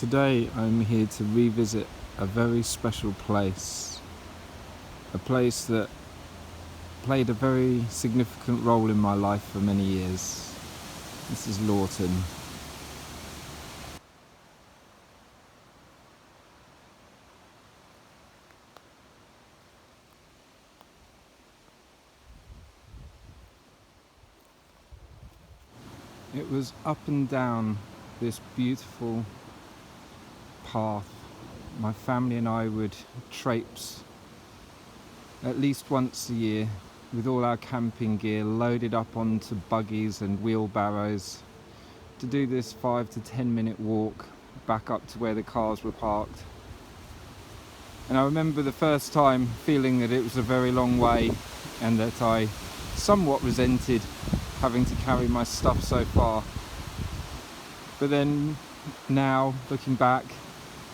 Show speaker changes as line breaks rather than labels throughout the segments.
Today I'm here to revisit a very special place, a place that played a very significant role in my life for many years. This is Laughton. It was up and down this beautiful path my family and I would traipse at least once a year with all our camping gear loaded up onto buggies and wheelbarrows to do this 5 to 10 minute walk back up to where the cars were parked. And I remember the first time feeling that it was a very long way and that I somewhat resented having to carry my stuff so far. But then now, looking back,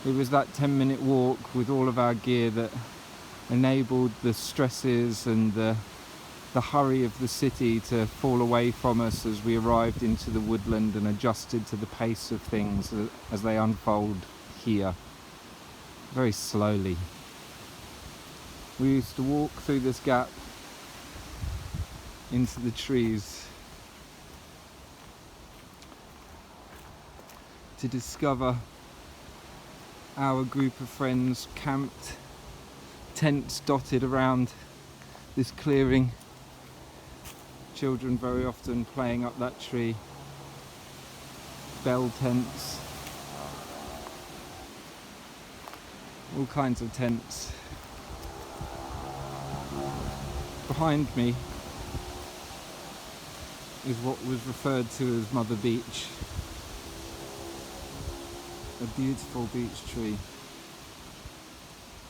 it was that 10-minute walk with all of our gear that enabled the stresses and the hurry of the city to fall away from us as we arrived into the woodland and adjusted to the pace of things as they unfold here, very slowly. We used to walk through this gap into the trees to discover our group of friends camped, tents dotted around this clearing, children very often playing up that tree, bell tents, all kinds of tents. Behind me is what was referred to as Mother Beach, a beautiful beach tree,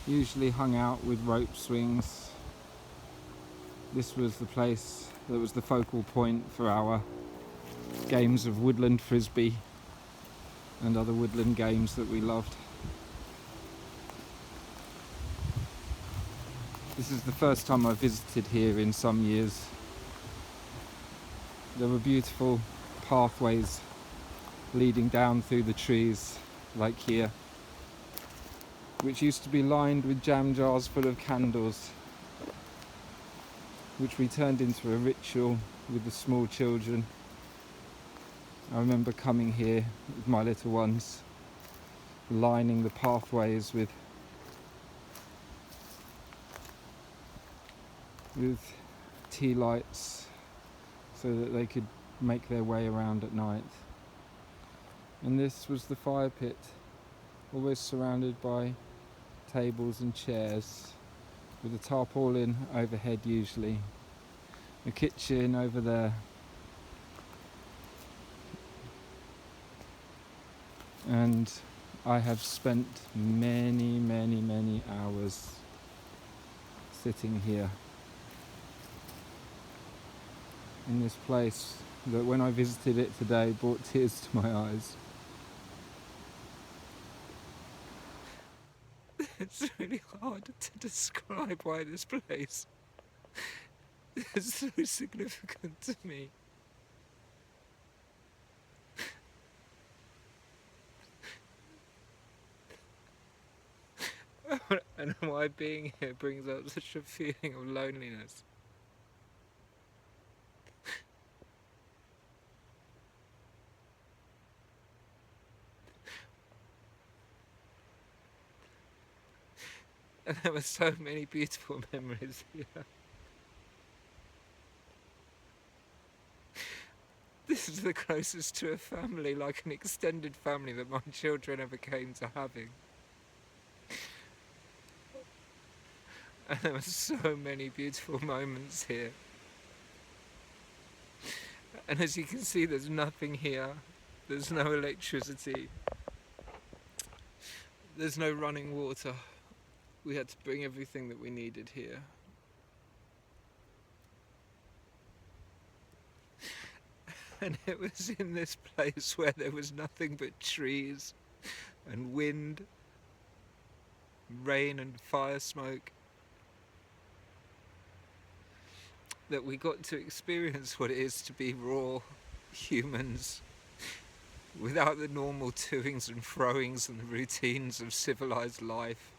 usually hung out with rope swings. This was the place that was the focal point for our games of woodland frisbee and other woodland games that we loved. This is the first time I visited here in some years. There were beautiful pathways leading down through the trees, like here, which used to be lined with jam jars full of candles, which we turned into a ritual with the small children. I remember coming here with my little ones, lining the pathways with tea lights so that they could make their way around at night. And this was the fire pit, always surrounded by tables and chairs, with a tarpaulin overhead usually, a kitchen over there, and I have spent many hours sitting here in this place that when I visited it today brought tears to my eyes.
It's really hard to describe why this place is so significant to me. And why being here brings up such a feeling of loneliness. And there were so many beautiful memories here. This is the closest to a family, like an extended family, that my children ever came to having. And there were so many beautiful moments here. And as you can see, there's nothing here. There's no electricity. There's no running water. We had to bring everything that we needed here. And it was in this place where there was nothing but trees and wind, rain and fire smoke, that we got to experience what it is to be raw humans without the normal toings and froings and the routines of civilized life.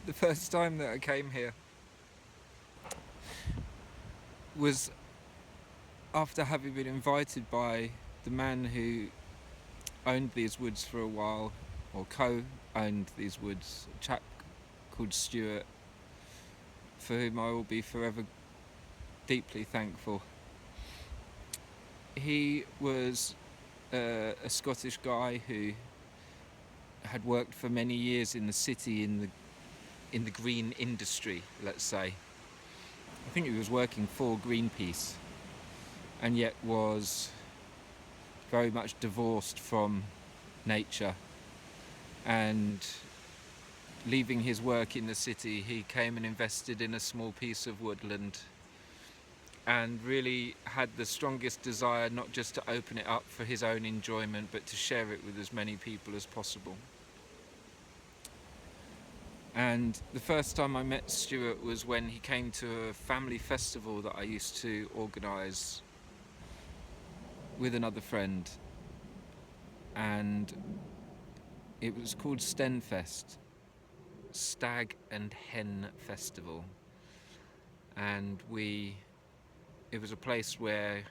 The first time that I came here was after having been invited by the man who owned these woods for a while, or co-owned these woods, a chap called Stuart, for whom I will be forever deeply thankful. He was a Scottish guy who had worked for many years in the city in the green industry, let's say. I think he was working for Greenpeace, and yet was very much divorced from nature. And leaving his work in the city, he came and invested in a small piece of woodland, and really had the strongest desire not just to open it up for his own enjoyment, but to share it with as many people as possible. And the first time I met Stuart was when he came to a family festival that I used to organise with another friend, and it was called Stenfest, Stag and Hen Festival. And it was a place where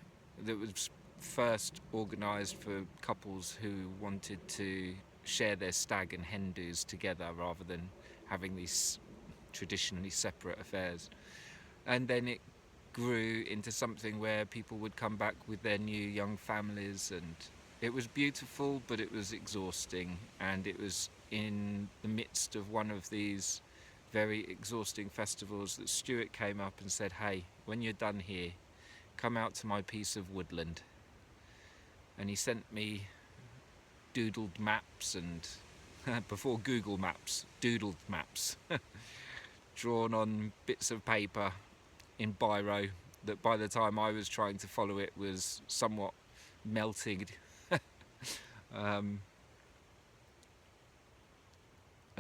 that was first organised for couples who wanted to share their stag and hen do's together rather than having these traditionally separate affairs. And then it grew into something where people would come back with their new young families, and it was beautiful, but it was exhausting. And it was in the midst of one of these very exhausting festivals that Stuart came up and said, "Hey, when you're done here, come out to my piece of woodland." And he sent me doodled maps, and before Google Maps, doodled maps drawn on bits of paper in biro that by the time I was trying to follow it was somewhat melted. A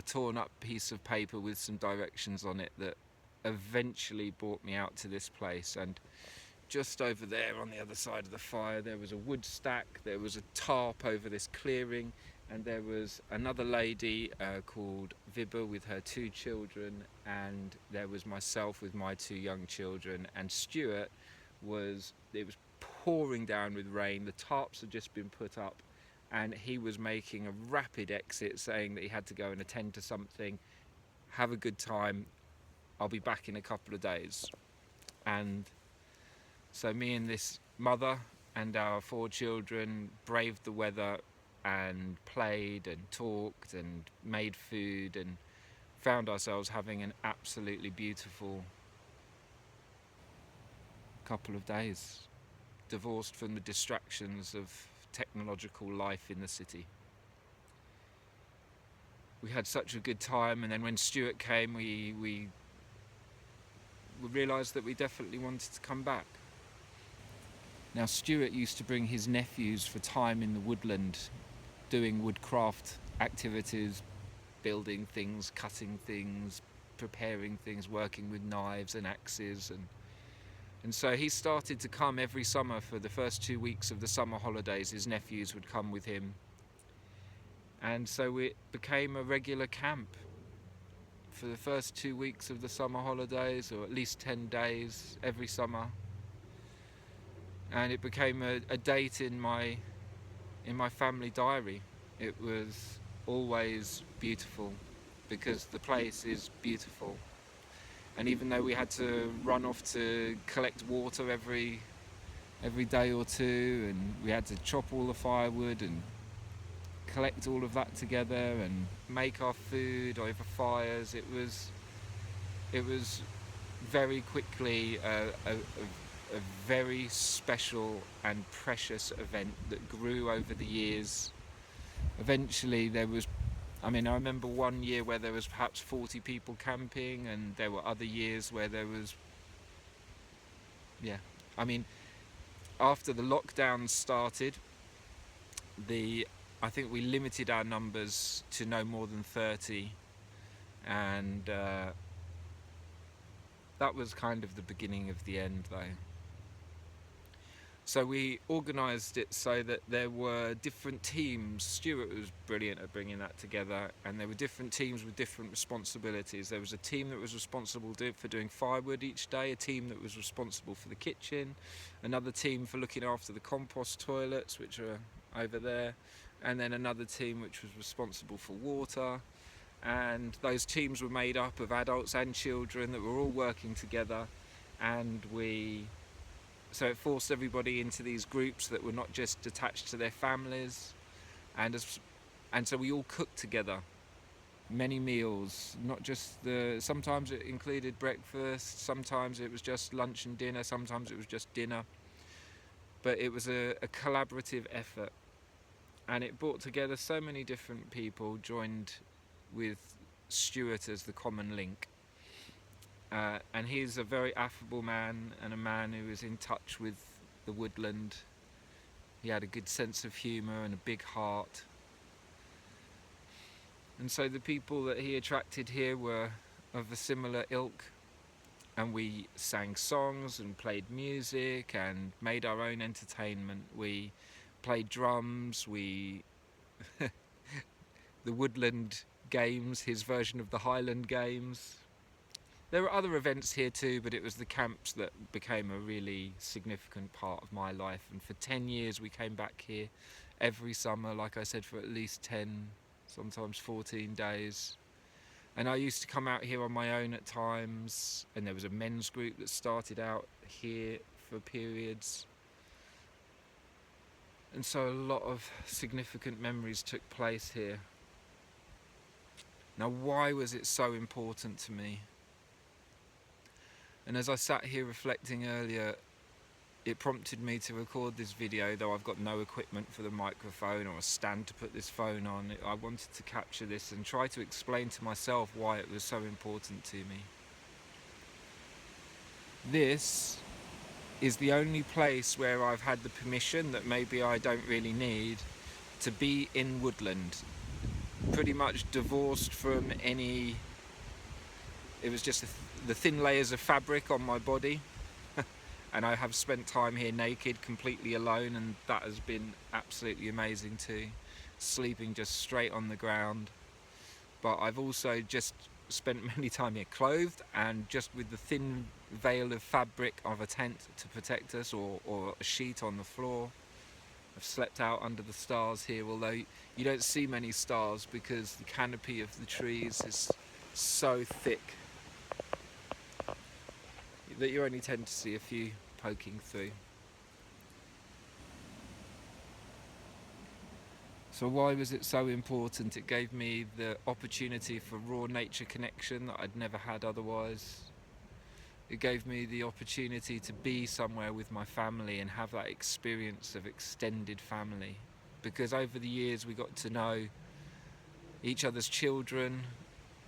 torn up piece of paper with some directions on it that eventually brought me out to this place. And just over there on the other side of the fire there was a wood stack, there was a tarp over this clearing, and there was another lady called Vibba with her 2 children, and there was myself with my 2 young children. And Stuart it was pouring down with rain, the tarps had just been put up, and he was making a rapid exit, saying that he had to go and attend to something. Have a good time, I'll be back in a couple of days. And so me and this mother and our 4 children braved the weather and played and talked and made food, and found ourselves having an absolutely beautiful couple of days, divorced from the distractions of technological life in the city. We had such a good time, and then when Stuart came, we realised that we definitely wanted to come back. Now, Stuart used to bring his nephews for time in the woodland, doing woodcraft activities, building things, cutting things, preparing things, working with knives and axes, and so he started to come every summer. For the first 2 weeks of the summer holidays, his nephews would come with him, and so it became a regular camp for the first 2 weeks of the summer holidays, or at least 10 days every summer. And it became a date in my family diary. It was always beautiful, because the place is beautiful. And even though we had to run off to collect water every day or two, and we had to chop all the firewood and collect all of that together and make our food over fires. It was very quickly a very special and precious event that grew over the years. Eventually there was, I remember one year where there was perhaps 40 people camping, and there were other years where there was, after the lockdown started, I think we limited our numbers to no more than 30, and that was kind of the beginning of the end, though. So we organised it so that there were different teams. Stuart was brilliant at bringing that together, and there were different teams with different responsibilities. There was a team that was responsible for doing firewood each day, a team that was responsible for the kitchen, another team for looking after the compost toilets, which are over there, and then another team which was responsible for water. And those teams were made up of adults and children that were all working together, and so it forced everybody into these groups that were not just attached to their families, and so we all cooked together many meals, not just sometimes it included breakfast, sometimes it was just lunch and dinner, sometimes it was just dinner, but it was a collaborative effort, and it brought together so many different people, joined with Stuart as the common link. And he's a very affable man, and a man who was in touch with the woodland. He had a good sense of humour and a big heart. And so the people that he attracted here were of a similar ilk, and we sang songs and played music and made our own entertainment. We played drums, the woodland games, his version of the Highland games. There were other events here too, but it was the camps that became a really significant part of my life. And for 10 years we came back here every summer, like I said, for at least 10, sometimes 14 days. And I used to come out here on my own at times, and there was a men's group that started out here for periods. And so a lot of significant memories took place here. Now, why was it so important to me? And as I sat here reflecting earlier, it prompted me to record this video, though I've got no equipment for the microphone or a stand to put this phone on. I wanted to capture this and try to explain to myself why it was so important to me. This is the only place where I've had the permission, that maybe I don't really need, to be in woodland. Pretty much divorced from any... It was just the thin layers of fabric on my body. And I have spent time here naked, completely alone, and that has been absolutely amazing too. Sleeping just straight on the ground. But I've also just spent many time here clothed, and just with the thin veil of fabric of a tent to protect us, or a sheet on the floor. I've slept out under the stars here, although you don't see many stars because the canopy of the trees is so thick that you only tend to see a few poking through. So why was it so important? It gave me the opportunity for raw nature connection that I'd never had otherwise. It gave me the opportunity to be somewhere with my family and have that experience of extended family. Because over the years we got to know each other's children,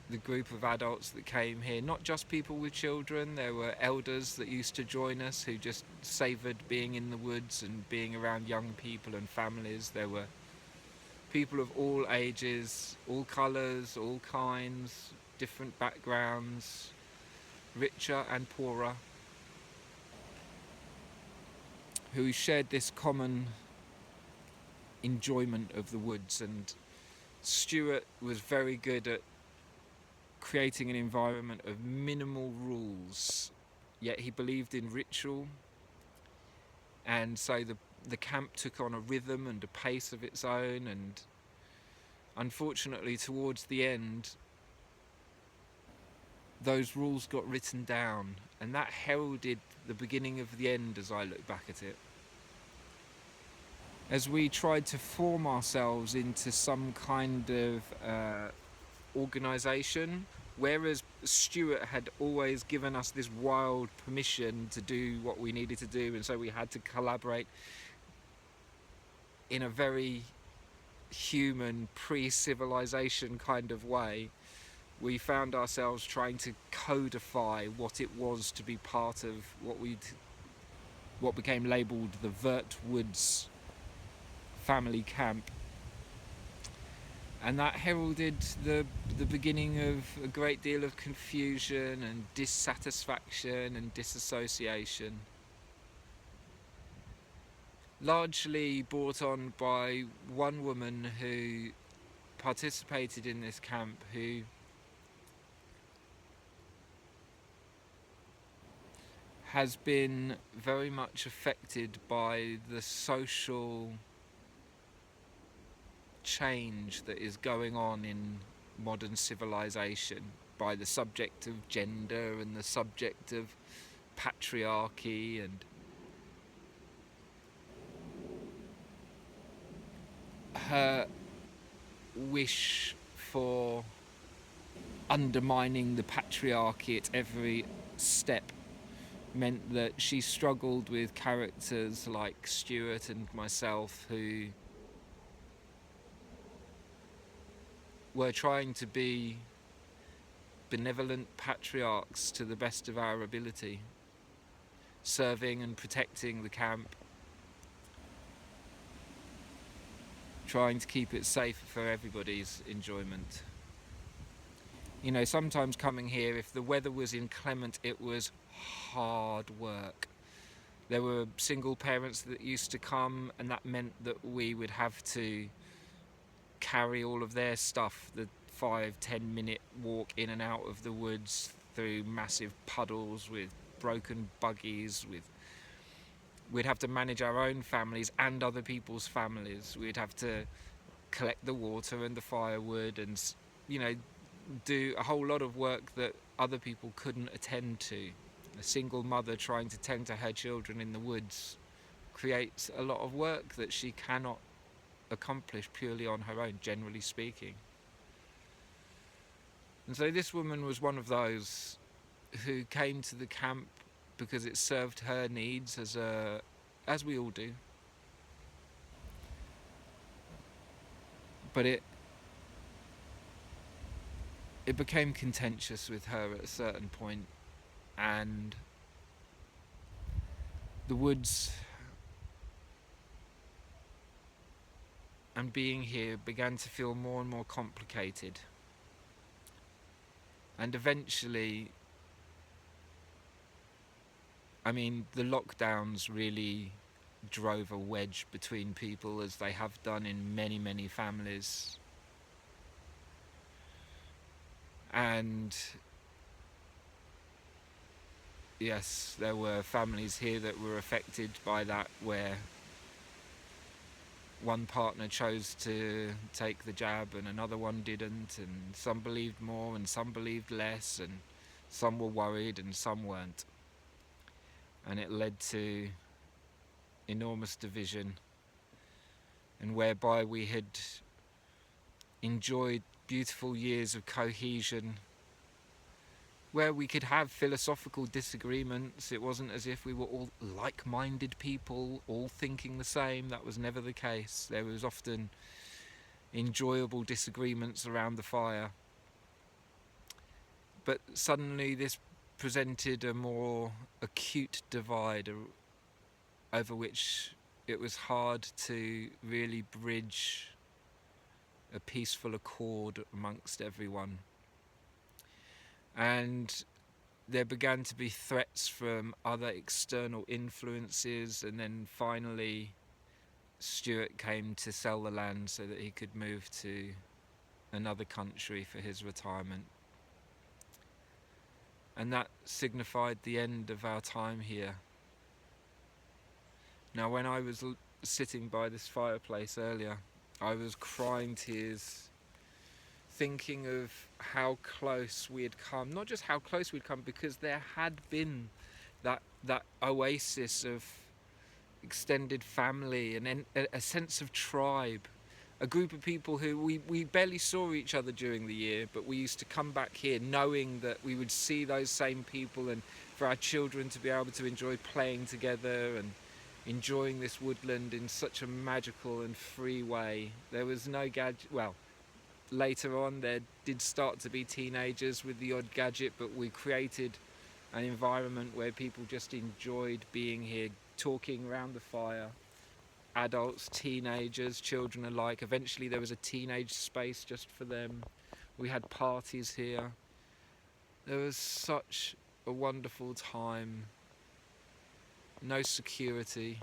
the group of adults that came here, not just people with children. There were elders that used to join us who just savoured being in the woods and being around young people and families. There were people of all ages, all colours, all kinds, different backgrounds, richer and poorer, who shared this common enjoyment of the woods. And Stuart was very good at creating an environment of minimal rules, yet he believed in ritual, and so the camp took on a rhythm and a pace of its own. And unfortunately, towards the end, those rules got written down, and that heralded the beginning of the end as I look back at it. as we tried to form ourselves into some kind of organisation, whereas Stuart had always given us this wild permission to do what we needed to do, and so we had to collaborate in a very human, pre-civilization kind of way. We found ourselves trying to codify what it was to be part of what became labelled the Vert Woods family camp. And that heralded the beginning of a great deal of confusion and dissatisfaction and disassociation. Largely brought on by one woman who participated in this camp, who has been very much affected by the social change that is going on in modern civilization, by the subject of gender and the subject of patriarchy, and her wish for undermining the patriarchy at every step meant that she struggled with characters like Stuart and myself, who were trying to be benevolent patriarchs to the best of our ability, serving and protecting the camp, trying to keep it safe for everybody's enjoyment. You know, sometimes coming here, if the weather was inclement, it was hard work. There were single parents that used to come, and that meant that we would have to carry all of their stuff, the 5-10 minute walk in and out of the woods through massive puddles with broken buggies. We'd have to manage our own families and other people's families. We'd have to collect the water and the firewood, and, you know, do a whole lot of work that other people couldn't attend to. A single mother trying to tend to her children in the woods creates a lot of work that she cannot accomplish purely on her own, generally speaking. And so this woman was one of those who came to the camp because it served her needs, as we all do. But it became contentious with her at a certain point, and the woods and being here began to feel more and more complicated. And eventually, I mean, the lockdowns really drove a wedge between people, as they have done in many, many families. And yes, there were families here that were affected by that, where one partner chose to take the jab and another one didn't, and some believed more and some believed less, and some were worried and some weren't. And it led to enormous division, and whereby we had enjoyed beautiful years of cohesion, where we could have philosophical disagreements. It wasn't as if we were all like-minded people, all thinking the same. That was never the case. There was often enjoyable disagreements around the fire. But suddenly this presented a more acute divide over which it was hard to really bridge a peaceful accord amongst everyone. And there began to be threats from other external influences, and then finally Stuart came to sell the land so that he could move to another country for his retirement. And that signified the end of our time here. Now, when I was sitting by this fireplace earlier, I was crying tears, thinking of how close we had come. Not just how close we'd come, because there had been that oasis of extended family, and a sense of tribe. A group of people who we barely saw each other during the year, but we used to come back here knowing that we would see those same people, and for our children to be able to enjoy playing together and enjoying this woodland in such a magical and free way. There was no gadget. Well, later on there did start to be teenagers with the odd gadget, but we created an environment where people just enjoyed being here, talking around the fire. Adults, teenagers, children alike. Eventually there was a teenage space just for them. We had parties here. There was such a wonderful time. No security.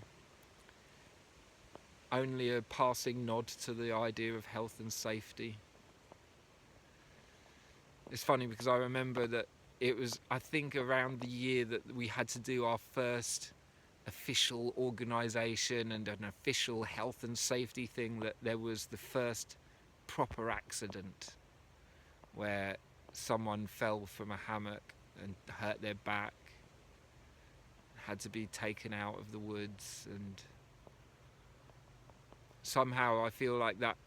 Only a passing nod to the idea of health and safety. It's funny because I remember that it was, I think, around the year that we had to do our first official organisation and an official health and safety thing, that there was the first proper accident where someone fell from a hammock and hurt their back, had to be taken out of the woods, and somehow I feel like that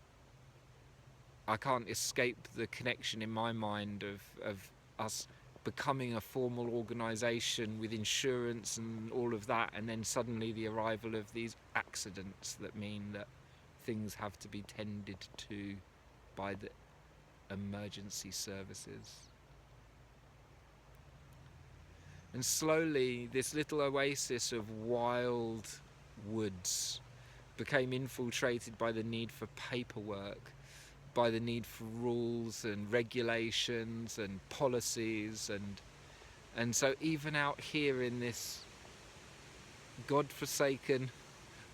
I can't escape the connection in my mind of us becoming a formal organisation with insurance and all of that, and then suddenly the arrival of these accidents that mean that things have to be tended to by the emergency services. And slowly this little oasis of wild woods became infiltrated by the need for paperwork, by the need for rules and regulations and policies, and so even out here in this godforsaken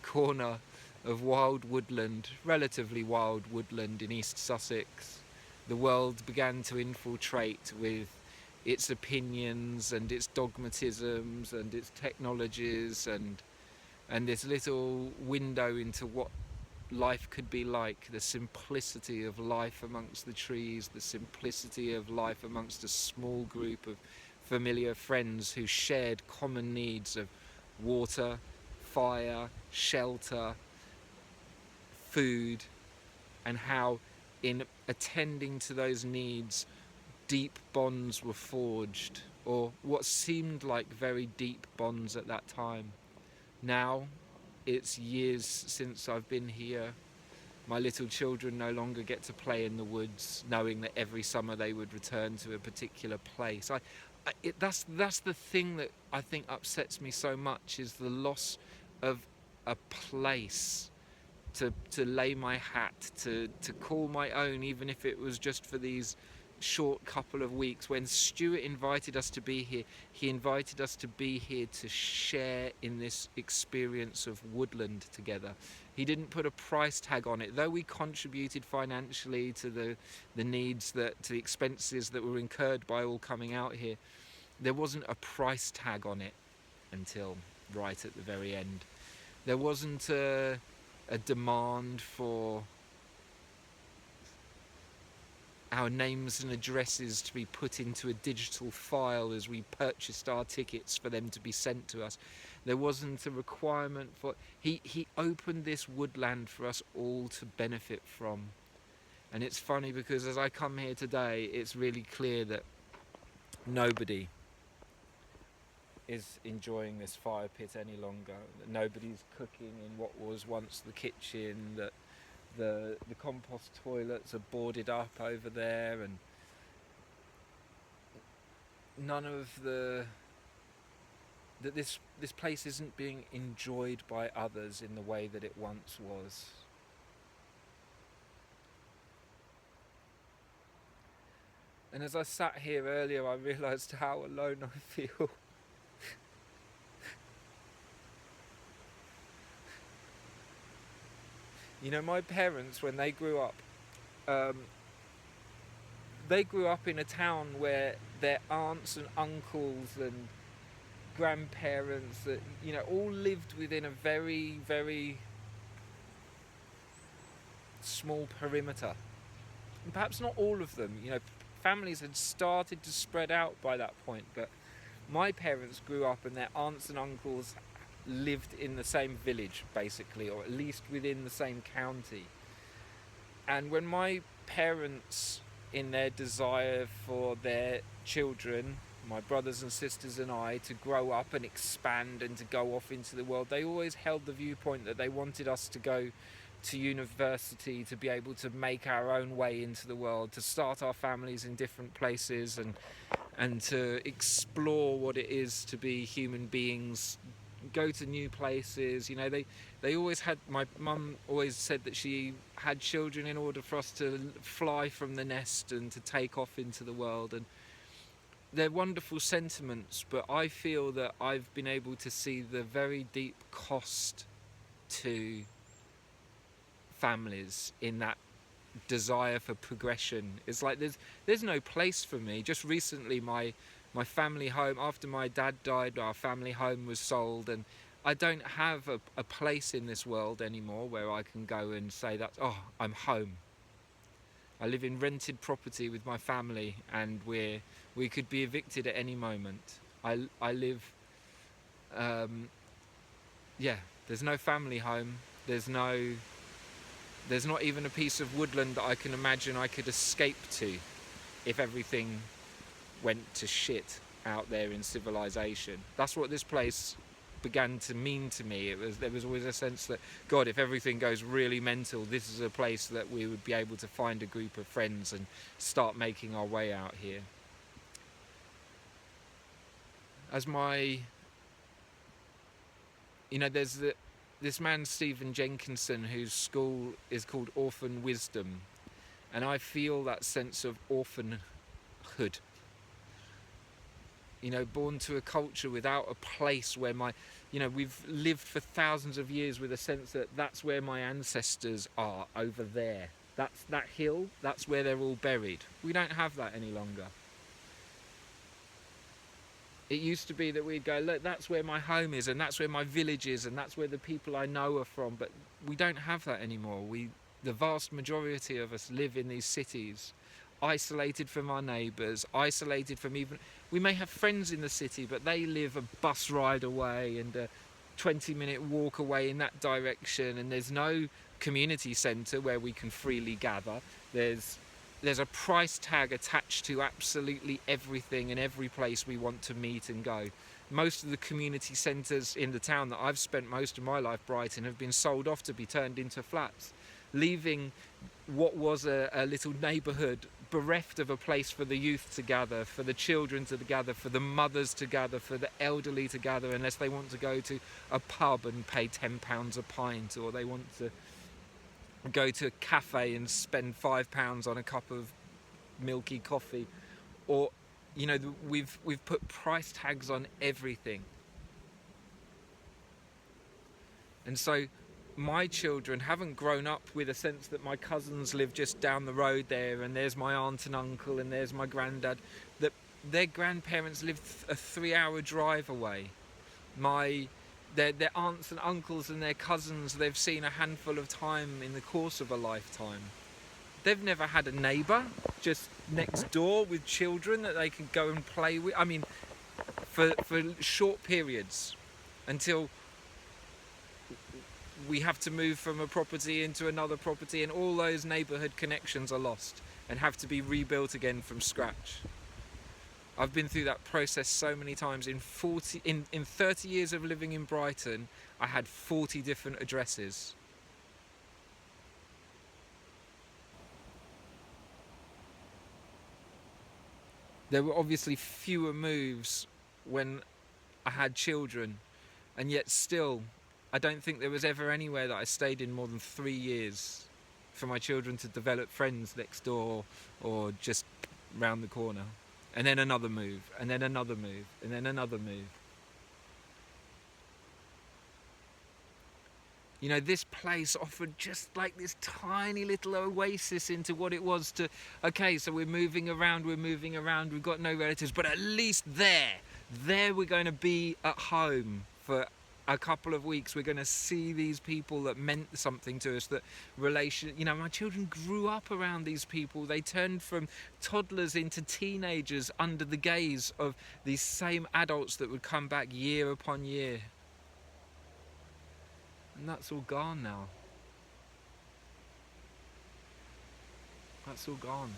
corner of wild woodland, relatively wild woodland in East Sussex, the world began to infiltrate with its opinions and its dogmatisms and its technologies, and this little window into what life could be like, the simplicity of life amongst the trees, the simplicity of life amongst a small group of familiar friends who shared common needs of water, fire, shelter, food, and how in attending to those needs deep bonds were forged, or what seemed like very deep bonds at that time. Now it's years since I've been here. My little children no longer get to play in the woods, knowing that every summer they would return to a particular place. That's the thing that I think upsets me so much, is the loss of a place to lay my hat, to call my own, even if it was just for these short couple of weeks. When Stuart invited us to be here, he invited us to be here to share in this experience of woodland together. He didn't put a price tag on it, though we contributed financially to the needs, to the expenses that were incurred by all coming out here. There wasn't a price tag on it until right at the very end. There wasn't a demand for our names and addresses to be put into a digital file as we purchased our tickets for them to be sent to us. There wasn't a requirement for... He opened this woodland for us all to benefit from. And it's funny because as I come here today, it's really clear that nobody is enjoying this fire pit any longer. That nobody's cooking in what was once the kitchen, that the compost toilets are boarded up over there, and none of that this place isn't being enjoyed by others in the way that it once was. And as I sat here earlier, I realised how alone I feel. You know, my parents, when they grew up in a town where their aunts and uncles and grandparents, that, you know, all lived within a very, very small perimeter. And perhaps not all of them, you know, families had started to spread out by that point, but my parents grew up and their aunts and uncles lived in the same village, basically, or at least within the same county. And when my parents, in their desire for their children, my brothers and sisters and I, to grow up and expand and to go off into the world, they always held the viewpoint that they wanted us to go to university, to be able to make our own way into the world, to start our families in different places, and to explore what it is to be human beings, go to new places. They always had, my mum always said that she had children in order for us to fly from the nest and to take off into the world. And they're wonderful sentiments, but I feel that I've been able to see the very deep cost to families in that desire for progression. It's like there's no place for me. Just recently my family home, after my dad died, our family home was sold, and I don't have a place in this world anymore where I can go and say that, oh, I'm home. I live in rented property with my family, and we could be evicted at any moment. I live there's no family home. There's not even a piece of woodland that I can imagine I could escape to if everything went to shit out there in civilization. That's what this place began to mean to me. There was always a sense that, God, if everything goes really mental, this is a place that we would be able to find a group of friends and start making our way out here. There's this man Stephen Jenkinson, whose school is called Orphan Wisdom, and I feel that sense of orphanhood. Born to a culture without a place where we've lived for thousands of years with a sense that that's where my ancestors are, over there. That's that hill, that's where they're all buried. We don't have that any longer. It used to be that we'd go, look, that's where my home is, and that's where my village is, and that's where the people I know are from. But we don't have that anymore. The vast majority of us live in these cities, isolated from our neighbours, isolated from even... We may have friends in the city, but they live a bus ride away and a 20-minute walk away in that direction, and there's no community centre where we can freely gather. There's a price tag attached to absolutely everything and every place we want to meet and go. Most of the community centres in the town that I've spent most of my life, Brighton, have been sold off to be turned into flats, leaving what was a little neighbourhood bereft of a place for the youth to gather, for the children to gather, for the mothers to gather, for the elderly to gather, unless they want to go to a pub and pay £10 a pint, or they want to go to a cafe and spend £5 on a cup of milky coffee, or we've put price tags on everything. And so my children haven't grown up with a sense that my cousins live just down the road there, and there's my aunt and uncle, and there's my granddad, that their grandparents live a 3-hour drive away. Their aunts and uncles and their cousins, they've seen a handful of time in the course of a lifetime. They've never had a neighbour just next door with children that they can go and play with. I mean, for short periods, until we have to move from a property into another property, and all those neighbourhood connections are lost and have to be rebuilt again from scratch. I've been through that process so many times. In 30 years of living in Brighton, I had 40 different addresses. There were obviously fewer moves when I had children, and yet still, I don't think there was ever anywhere that I stayed in more than 3 years for my children to develop friends next door or just round the corner. And then another move, and then another move, and then another move. This place offered just like this tiny little oasis into what it was to, okay, so we're moving around, we've got no relatives, but at least there we're going to be at home for a couple of weeks. We're going to see these people that meant something to us, that my children grew up around these people. They turned from toddlers into teenagers under the gaze of these same adults that would come back year upon year. And that's all gone now. That's all gone.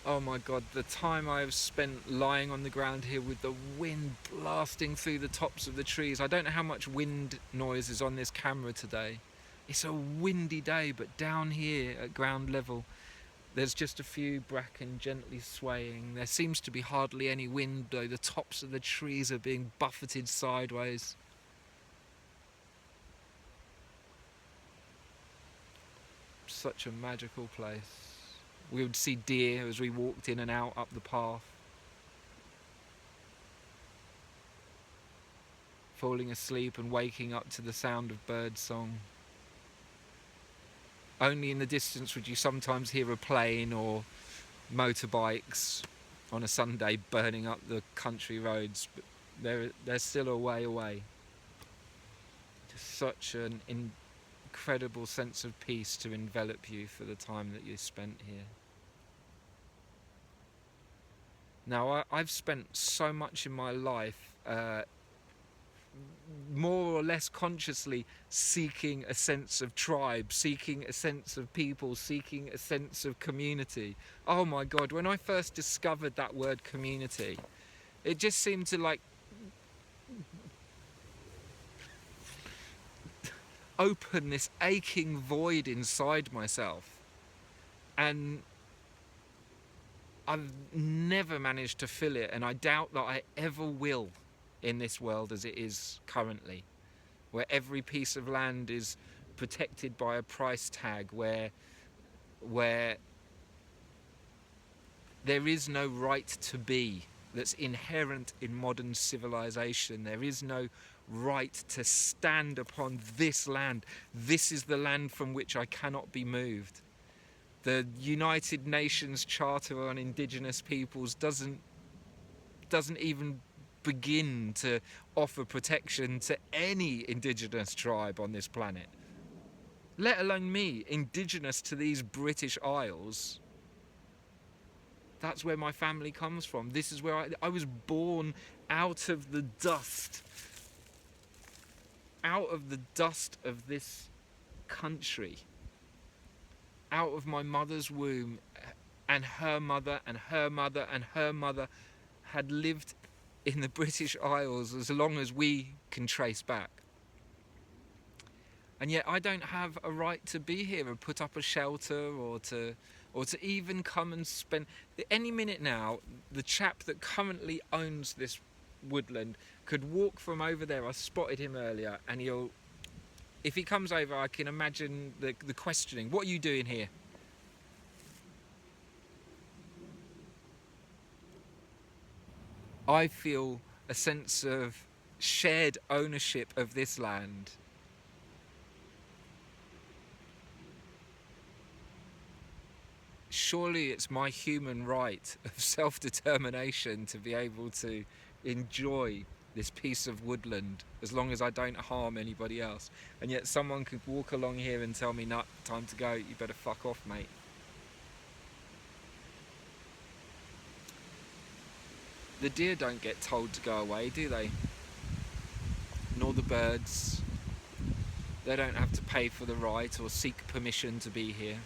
Oh my god, the time I have spent lying on the ground here with the wind blasting through the tops of the trees. I don't know how much wind noise is on this camera today. It's a windy day, but down here at ground level, there's just a few bracken gently swaying. There seems to be hardly any wind, though the tops of the trees are being buffeted sideways. Such a magical place. We would see deer as we walked in and out up the path, falling asleep and waking up to the sound of bird song. Only in the distance would you sometimes hear a plane or motorbikes on a Sunday burning up the country roads, but they're still a way away. Just such an incredible sense of peace to envelop you for the time that you spent here. Now, I've spent so much in my life more or less consciously seeking a sense of tribe, seeking a sense of people, seeking a sense of community. Oh my God, when I first discovered that word community, it just seemed to like open this aching void inside myself. And I've never managed to fill it, and I doubt that I ever will in this world as it is currently, where every piece of land is protected by a price tag, where there is no right to be that's inherent in modern civilization. There is no right to stand upon this land. This is the land from which I cannot be moved. The United Nations Charter on Indigenous Peoples doesn't even begin to offer protection to any indigenous tribe on this planet, let alone me, indigenous to these British Isles. That's where my family comes from. This is where I was born out of the dust of this country, out of my mother's womb, and her mother and her mother and her mother had lived in the British Isles as long as we can trace back. And yet I don't have a right to be here or put up a shelter or to even come and spend... Any minute now, the chap that currently owns this woodland could walk from over there. I spotted him earlier, and if he comes over, I can imagine the questioning. What are you doing here? I feel a sense of shared ownership of this land. Surely it's my human right of self-determination to be able to enjoy this piece of woodland as long as I don't harm anybody else. And yet someone could walk along here and tell me, "Nah, time to go, you better fuck off, mate." The deer don't get told to go away, do they? Nor the birds. They don't have to pay for the right or seek permission to be here.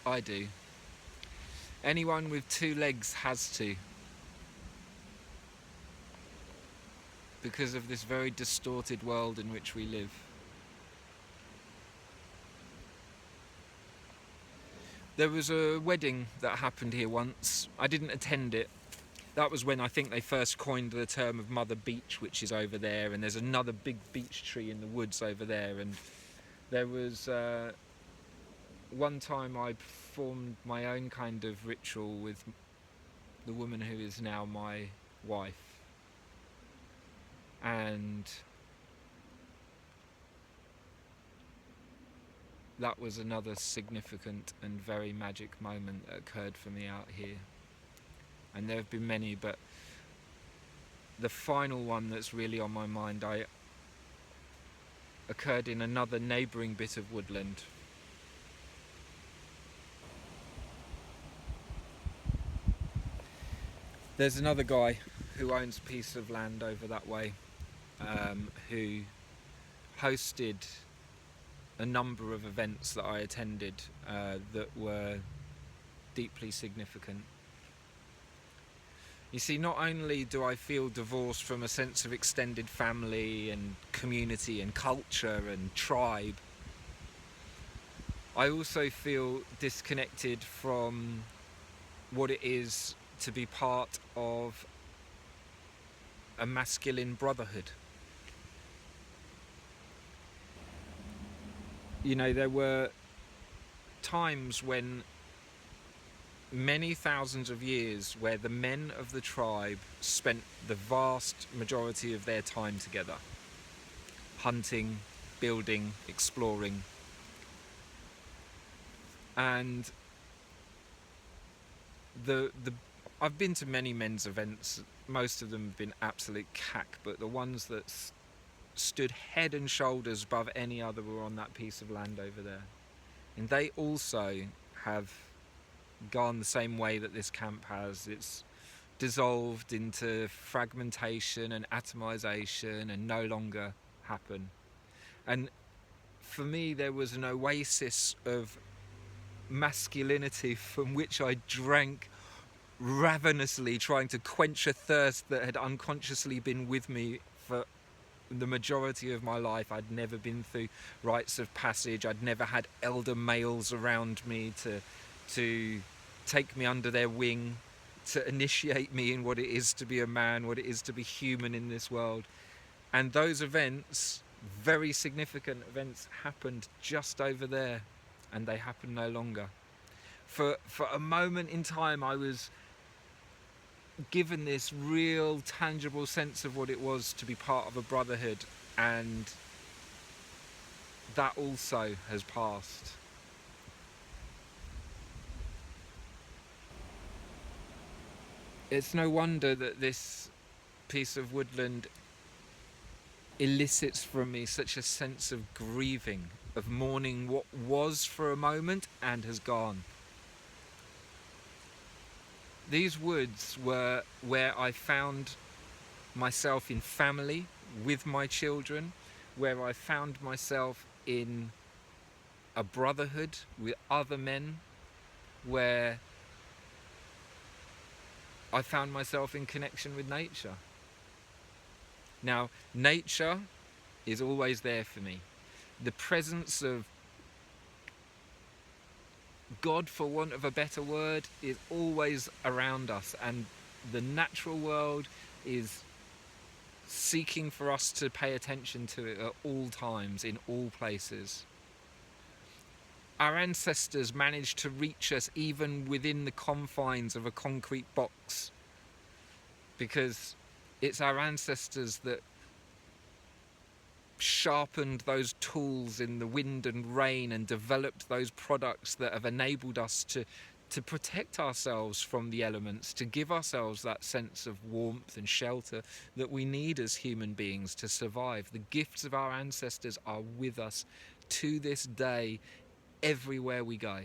I do. Anyone with two legs has to. Because of this very distorted world in which we live. There was a wedding that happened here once. I didn't attend it. That was when I think they first coined the term of Mother Beach, which is over there, and there's another big beech tree in the woods over there. And there was one time I performed my own kind of ritual with the woman who is now my wife. And that was another significant and very magic moment that occurred for me out here. And there have been many, but the final one that's really on my mind occurred in another neighbouring bit of woodland. There's another guy who owns a piece of land over that way, who hosted a number of events that I attended that were deeply significant. You see, not only do I feel divorced from a sense of extended family and community and culture and tribe, I also feel disconnected from what it is to be part of a masculine brotherhood. You know, there were times when many thousands of years where the men of the tribe spent the vast majority of their time together, hunting, building, exploring. And I've been to many men's events. Most of them have been absolute cack, but the ones that stood head and shoulders above any other were on that piece of land over there. And they also have gone the same way that this camp has. It's dissolved into fragmentation and atomization and no longer happen. And for me, there was an oasis of masculinity from which I drank ravenously, trying to quench a thirst that had unconsciously been with me for the majority of my life. I'd never been through rites of passage. I'd never had elder males around me to take me under their wing, to initiate me in what it is to be a man, what it is to be human in this world. And those events, very significant events, happened just over there, and they happen no longer. For a moment in time, I was given this real tangible sense of what it was to be part of a brotherhood, and that also has passed. It's no wonder that this piece of woodland elicits from me such a sense of grieving, of mourning what was for a moment and has gone. These woods were where I found myself in family with my children, where I found myself in a brotherhood with other men, where I found myself in connection with nature. Now, nature is always there for me. The presence of God, for want of a better word, is always around us, and the natural world is seeking for us to pay attention to it at all times, in all places. Our ancestors managed to reach us even within the confines of a concrete box, because it's our ancestors that sharpened those tools in the wind and rain and developed those products that have enabled us to protect ourselves from the elements, to give ourselves that sense of warmth and shelter that we need as human beings to survive. The gifts of our ancestors are with us to this day, everywhere we go.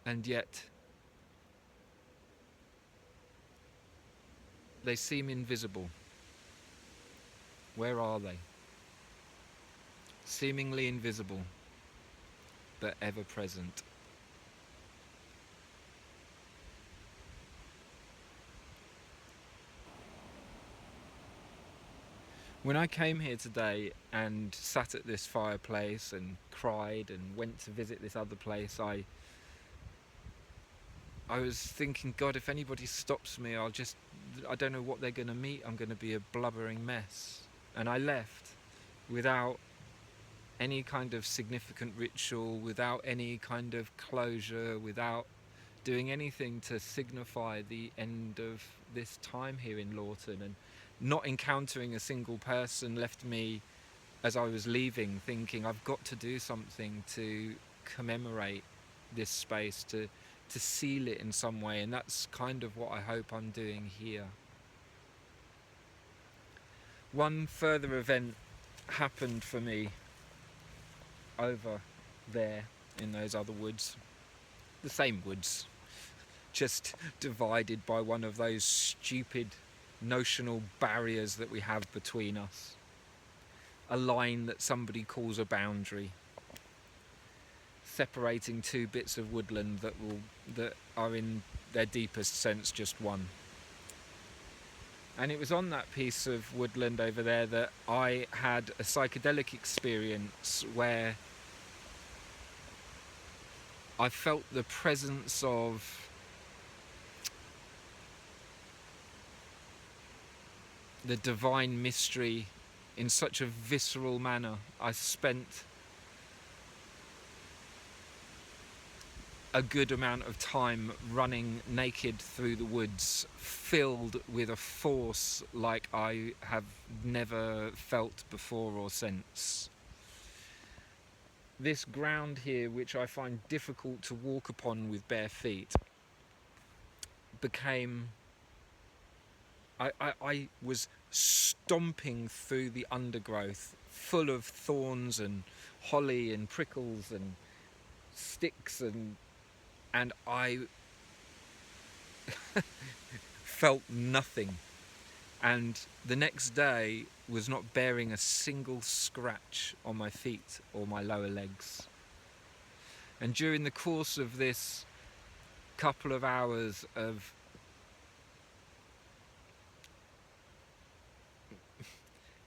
And yet, they seem invisible. Where are they? Seemingly invisible, but ever present. When I came here today and sat at this fireplace and cried and went to visit this other place, I was thinking, God, if anybody stops me, I don't know what they're going to meet. I'm going to be a blubbering mess. And I left without any kind of significant ritual, without any kind of closure, without doing anything to signify the end of this time here in Laughton. And not encountering a single person left me, as I was leaving, thinking I've got to do something to commemorate this space, to seal it in some way, and that's kind of what I hope I'm doing here. One further event happened for me over there in those other woods, the same woods, just divided by one of those stupid notional barriers that we have between us. A line that somebody calls a boundary, separating two bits of woodland that are in their deepest sense just one. And it was on that piece of woodland over there that I had a psychedelic experience where I felt the presence of the divine mystery in such a visceral manner. I spent a good amount of time running naked through the woods, filled with a force like I have never felt before or since. This ground here, which I find difficult to walk upon with bare feet, became... I was stomping through the undergrowth, full of thorns and holly and prickles and sticks, and I felt nothing. And the next day was not bearing a single scratch on my feet or my lower legs. And during the course of this couple of hours of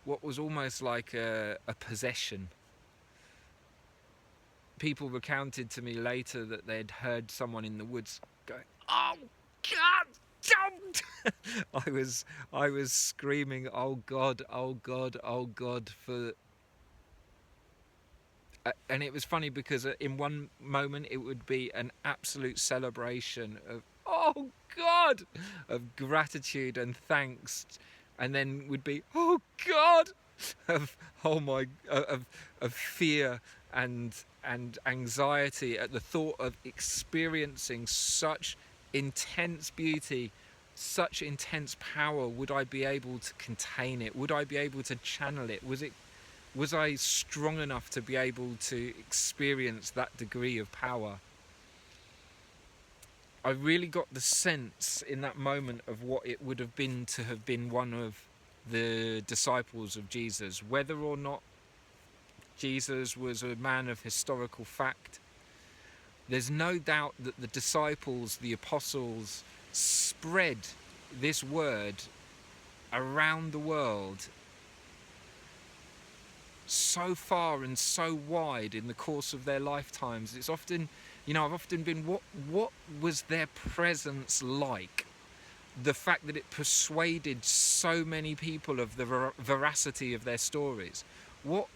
what was almost like a possession, people recounted to me later that they'd heard someone in the woods going, "Oh God, don't!" I was screaming, "Oh God, oh God, oh God!" And it was funny because in one moment it would be an absolute celebration of, "Oh God," of gratitude and thanks, and then would be, "Oh God," of of fear and anxiety at the thought of experiencing such intense beauty, such intense power. Would I be able to contain it? Would I be able to channel it? Was I strong enough to be able to experience that degree of power? I really got the sense in that moment of what it would have been to have been one of the disciples of Jesus. Whether or not Jesus was a man of historical fact, there's no doubt that the disciples, the apostles, spread this word around the world so far and so wide in the course of their lifetimes. It's often, I've often been, what was their presence like? The fact that it persuaded so many people of the veracity of their stories. What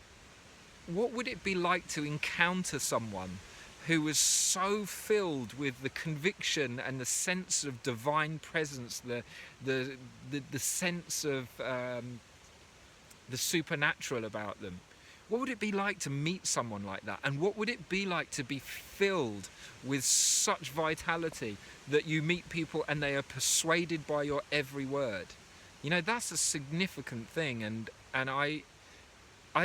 would it be like to encounter someone who was so filled with the conviction and the sense of divine presence, the sense of the supernatural about them? What would it be like to meet someone like that? And what would it be like to be filled with such vitality that you meet people and they are persuaded by your every word? That's a significant thing, and I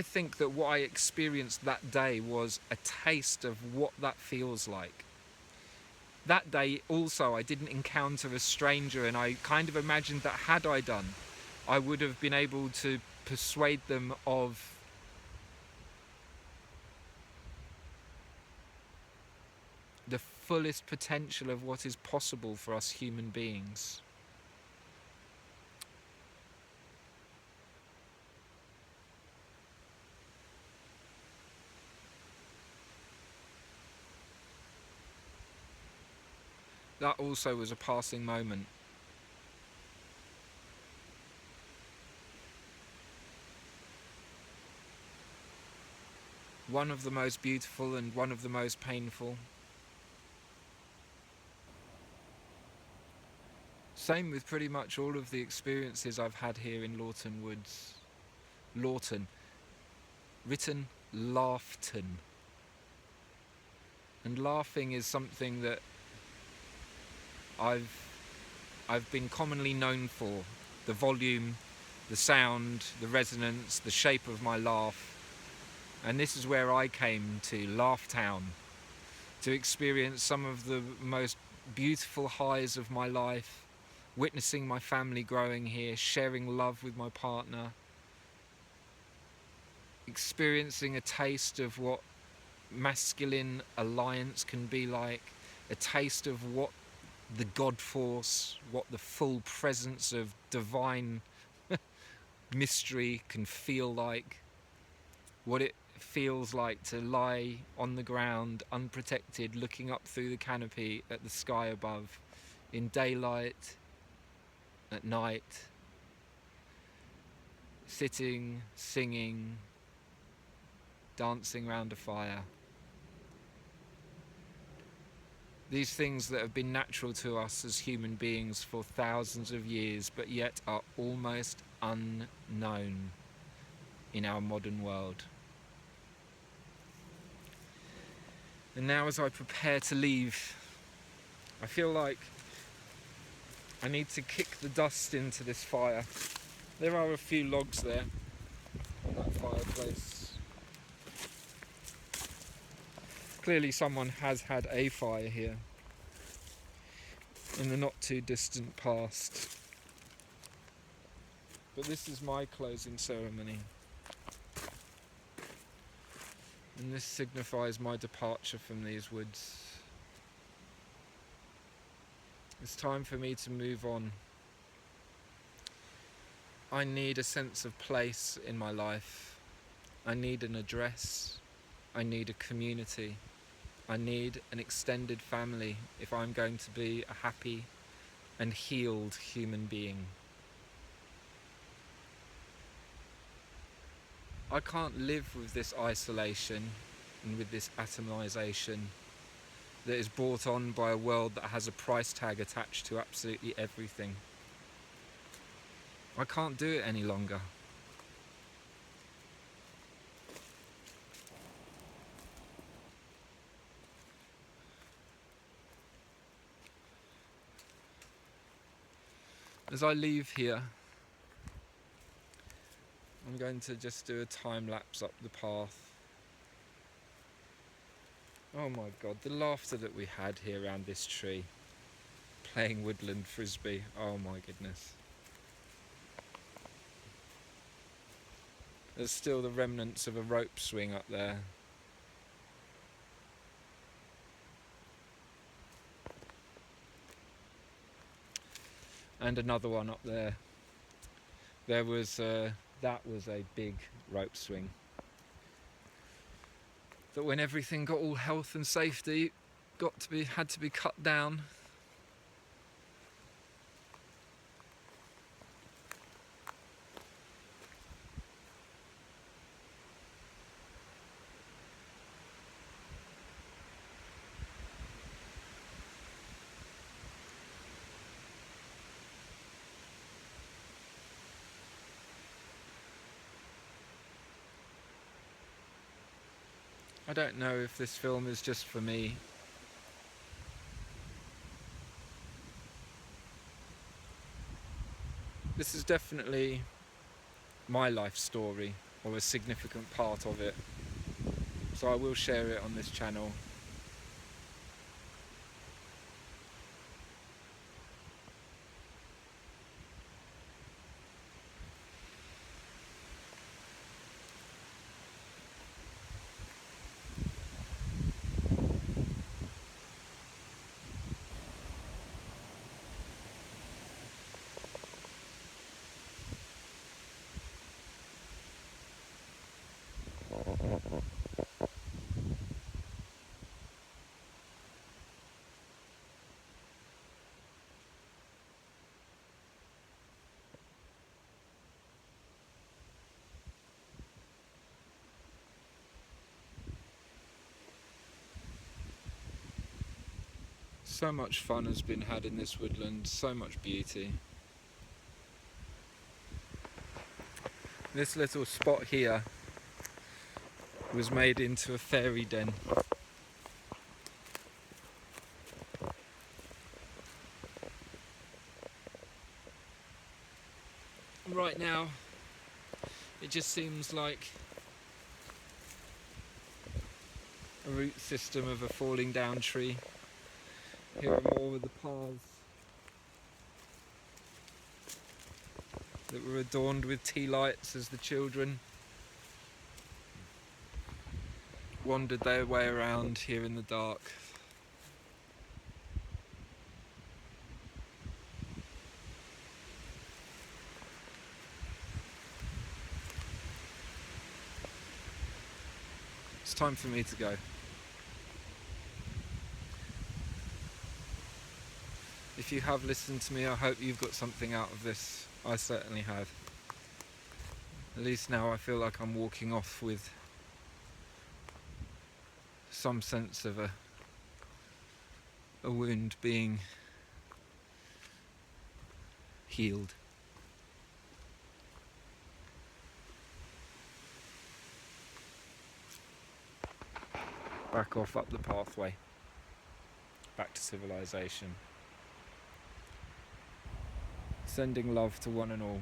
think that what I experienced that day was a taste of what that feels like. That day also I didn't encounter a stranger, and I kind of imagined that had I done, I would have been able to persuade them of the fullest potential of what is possible for us human beings. That also was a passing moment. One of the most beautiful and one of the most painful. Same with pretty much all of the experiences I've had here in Laughton Woods. Laughton. Written Laughton. And laughing is something that I've been commonly known for. The volume, the sound, the resonance, the shape of my laugh. And this is where I came to Laughtown to experience some of the most beautiful highs of my life, witnessing my family growing here, sharing love with my partner, experiencing a taste of what masculine alliance can be like, a taste of what the God force, what the full presence of divine mystery can feel like, what it feels like to lie on the ground unprotected, looking up through the canopy at the sky above, in daylight, at night, sitting, singing, dancing round a fire. These things that have been natural to us as human beings for thousands of years, but yet are almost unknown in our modern world. And now, as I prepare to leave, I feel like I need to kick the dust into this fire. There are a few logs there on that fireplace. Clearly someone has had a fire here in the not too distant past. But this is my closing ceremony. And this signifies my departure from these woods. It's time for me to move on. I need a sense of place in my life. I need an address. I need a community. I need an extended family if I'm going to be a happy and healed human being. I can't live with this isolation and with this atomization that is brought on by a world that has a price tag attached to absolutely everything. I can't do it any longer. As I leave here, I'm going to just do a time lapse up the path. Oh my God, the laughter that we had here around this tree, playing woodland frisbee, oh my goodness. There's still the remnants of a rope swing up there. And another one up there. That was a big rope swing. That when everything got all health and safety had to be cut down. I don't know if this film is just for me. This is definitely my life story, or a significant part of it. So I will share it on this channel. So much fun has been had in this woodland, so much beauty. This little spot here was made into a fairy den. Right now, it just seems like a root system of a falling down tree.
Here are more of the paths that were adorned with tea lights as the children wandered their way around here in the dark. It's time for me to go. If you have listened to me, I hope you've got something out of this. I certainly have. At least now I feel like I'm walking off with some sense of a wound being healed. Back off up the pathway, back to civilization. Sending love to one and all.